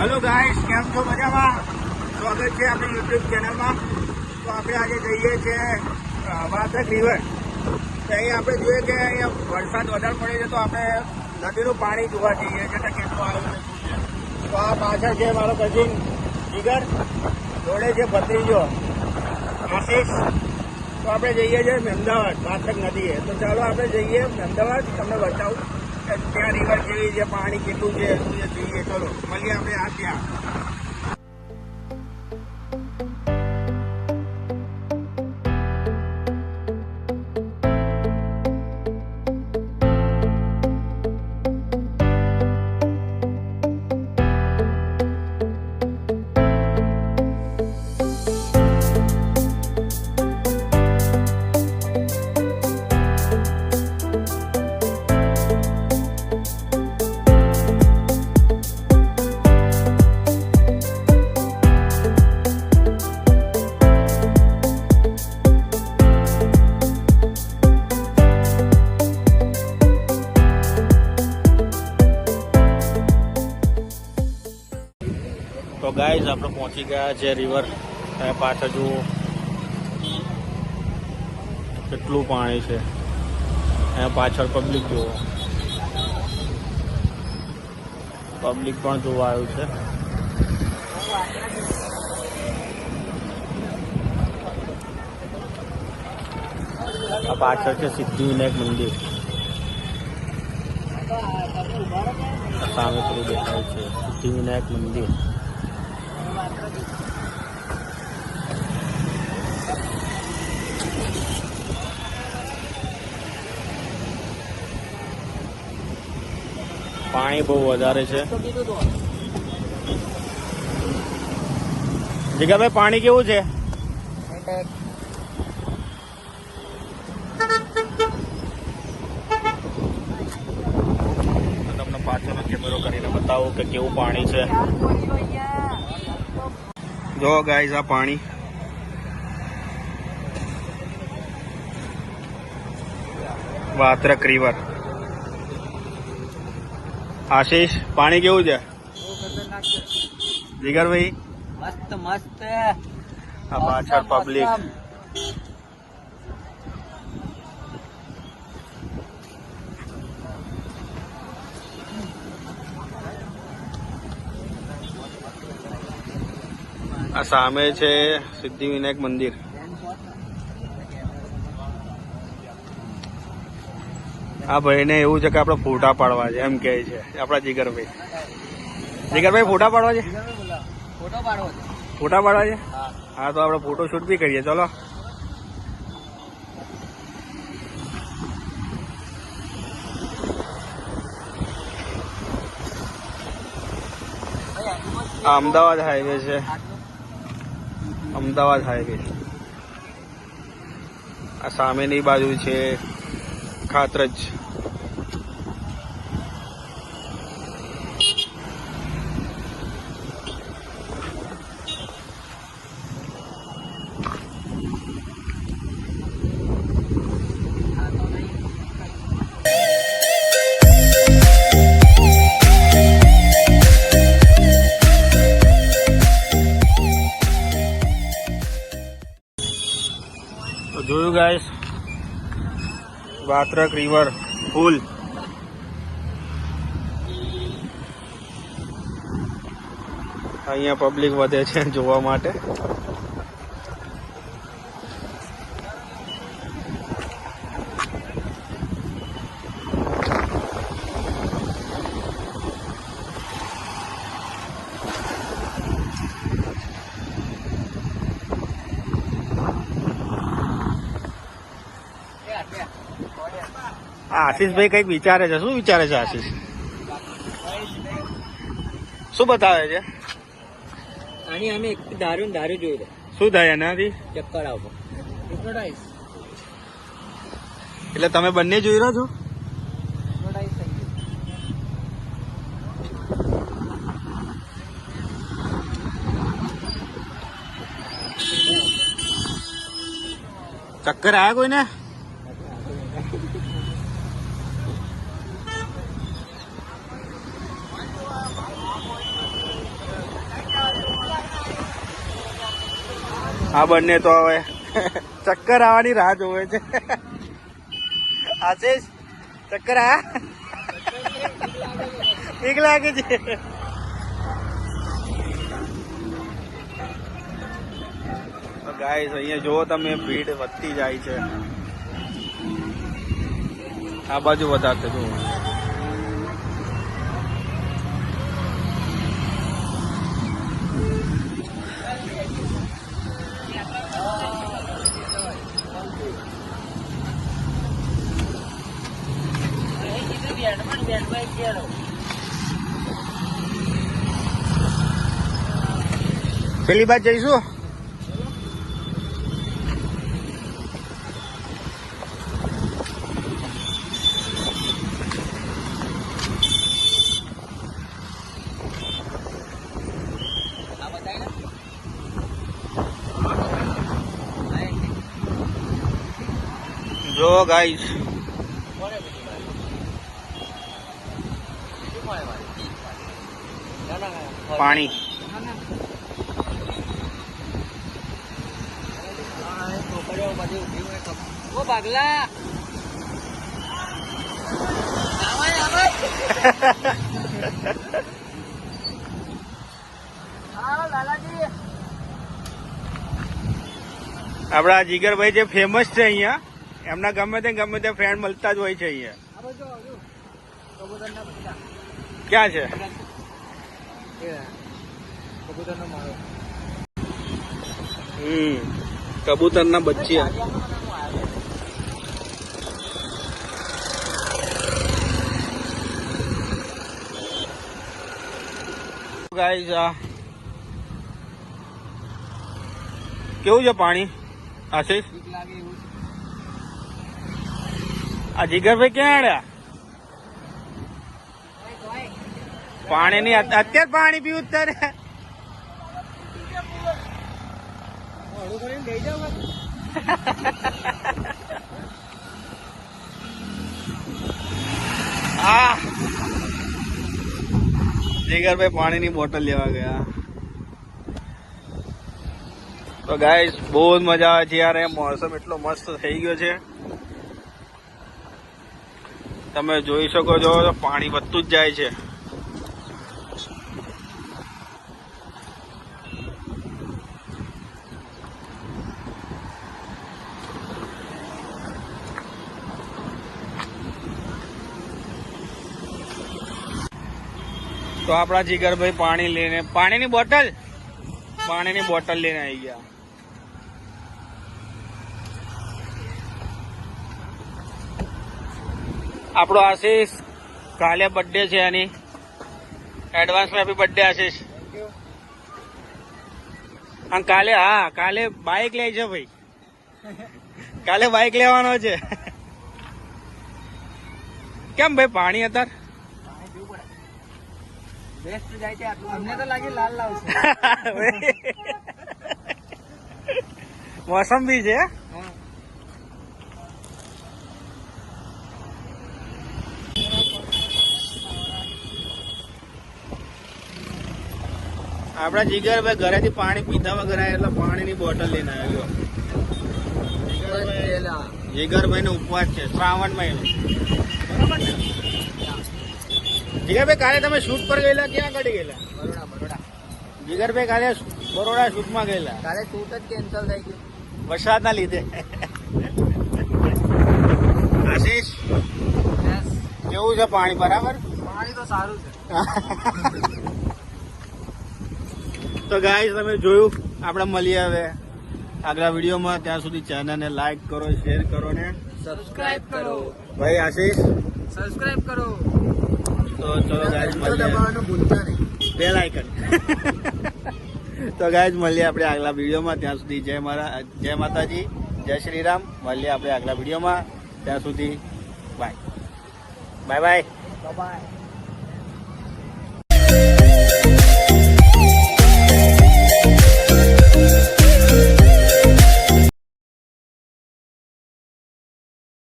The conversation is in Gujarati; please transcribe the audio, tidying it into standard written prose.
હેલો ગાઈસ, કેમ છો? મજામાં? સ્વાગત છે આપણી યુટ્યુબ ચેનલમાં. તો આપણે આજે જઈએ છીએ વાત્રક રિવર. તો અહીં આપણે જોઈએ કે અહીંયા વરસાદ વધારે પડે છે, તો આપણે નદીનું પાણી જોવા જઈએ છીએ કે કેટલું આવ્યું છે, શું છે. તો આ પાછળ છે મારો કઝિન જીગર, જોડે છે ભત્રીજો આશીષ. તો આપણે જઈએ છીએ અમદાવાદ વાત્રક નદીએ. તો ચાલો આપણે જઈએ અમદાવાદ, તમને બતાવું કે ત્યાં રિવર કેવી છે, પાણી કેટલું છે, શું છે, જોઈએ. ચલો મળીએ આપણે આ ત્યાં. તો ગાઈઝ આપણે પહોંચી ગયા છે રિવર. પાછળ જુઓ કેટલું પાણી છે. અહીંયા પાછળ પબ્લિક જુઓ, પબ્લિક પણ જોવા આવ્યું છે. આ પાછળ છે સિદ્ધિવિનાયક મંદિર. સામે થોડું દેખાય છે સિદ્ધિવિનાયક મંદિર. પાણી બહુ વધારે છે. જીગાભાઈ, પાણી કેવું છે? તમને પાછળનો કેમેરો કરીને બતાવું કે કેવું પાણી છે. જો ગાઈઝ, આ પાણી વાત્રક રિવર. આશીષ, પાણી કેવું છે? જીગરભાઈ, મસ્ત મસ્ત. આ પાછળ પબ્લિક. આ સામે છે સિદ્ધિવિનાયક મંદિર. આ ભાઈને એવું છે કે આપણે ફોટા પાડવા છે, એમ કહે છે આપણા જીગરભાઈ. જીગરભાઈ, ફોટા પાડવા છે? ફોટો પાડવો છે. ફોટા પાડવા છે? હા, તો આપણે ફોટો શૂટ બી કરીએ. ચલો. આ અમદાવાદ હાઈવે છે, અમદાવાદ હાઈવે. આ સામેની બાજુ છે ખાતરજ. તો જોયું ગાઈસ, વાત્રક રિવર ફૂલ. અહીંયા પબ્લિક વધે છે જોવા માટે. આશીષભાઈ કઈક વિચારે છે. શું વિચારે છે આશીષ? શું બતાવે છે? આની અમે એક દારૂ જોયું. શું થાય એનાથી? ચક્કર આવતો. એટલે તમે બંને જોઈ રહ્યા છો? ચક્કર આયા કોઈને? આ બંને તો હવે ચક્કર આવવાની રાહ જોવે છે. આશીષ ચક્કર બીક લાગે છે. ગાઈસ અહીંયા જુઓ તમે, ભીડ વધતી જાય છે. આ બાજુ વધારશે જુઓ. પેલી બાદ જઈશું. જો ગાઈસ પાણી ભાગલા આપડા જીગરભાઈ જે ફેમસ છે અહીંયા, એમના ગમે તે ફ્રેન્ડ મળતા જ હોય છે અહીંયા. ક્યાં છે? કબૂતર ના બચ્ચી. ગાઈસ કેવું છે પાણી? આશીષ આ જીગરભાઈ ક્યાં આવ્યા? પાણી ની અત્યારે પાણી પીવું તારે? જીગરભાઈ પાણીની બોટલ લેવા ગયા. તો ગાઈસ બહુ જ મજા આવે છે યાર. મોસમ એટલો મસ્ત થઈ ગયો છે, તમે જોઈ શકો છો. પાણી વધતું જ જાય છે. તો આપણા જીગરભાઈ પાણી લઈને, પાણીની બોટલ લઈને આવી ગયા. આપણો આશીષ કાલે બર્થડે છે એની. એડવાન્સમાં હેપી બર્થડે આશીષ. અને કાલે બાઇક લે છે ભાઈ. કાલે બાઇક લેવાનો છે. કેમ ભાઈ પાણી અત્યારે બેસ્ટ જાય છે આટલું? અમને તો લાગે લાલ લાવશે. મોસમ બી છે. આપડા જીગરભાઈ ઘરેથી પાણી પીધા વગર આવ્યા એટલે પાણીની બોટલ લઈને આવ્યો. જીગરભાઈ નો ઉપવાસ છે શ્રાવણ મહિનો. જીગરભાઈ કાલે તમે શૂટ પર ગયેલા, ક્યાં આગળ ગયેલા? બરોડા. જીગરભાઈ કાલે બરોડા શૂટમાં ગયેલા. કાલે શૂટ જ કેન્સલ થઈ ગયું વરસાદના લીધે. આશીષ કેવું છે પાણી? બરાબર પાણી તો સારું છે. તો ગાઈસ તમે જોયું, આપણે મળીએ હવે આગલા વિડીયોમાં. ત્યાં સુધી ચેનલને લાઈક કરો, શેર કરો ને સબસ્ક્રાઇબ કરો. ભાઈ આશીષ સબસ્ક્રાઇબ કરો. તો ચલો ગાઈસ મળીએ. ભૂલતા નહીં. Bell icon. તો ગાઈસ મળીએ આપણે આગલા વિડીયોમાં. ત્યાં સુધી જય માતાજી, જય શ્રી રામ. મળીએ આપણે આગલા વિડીયોમાં. ત્યાં સુધી બાય.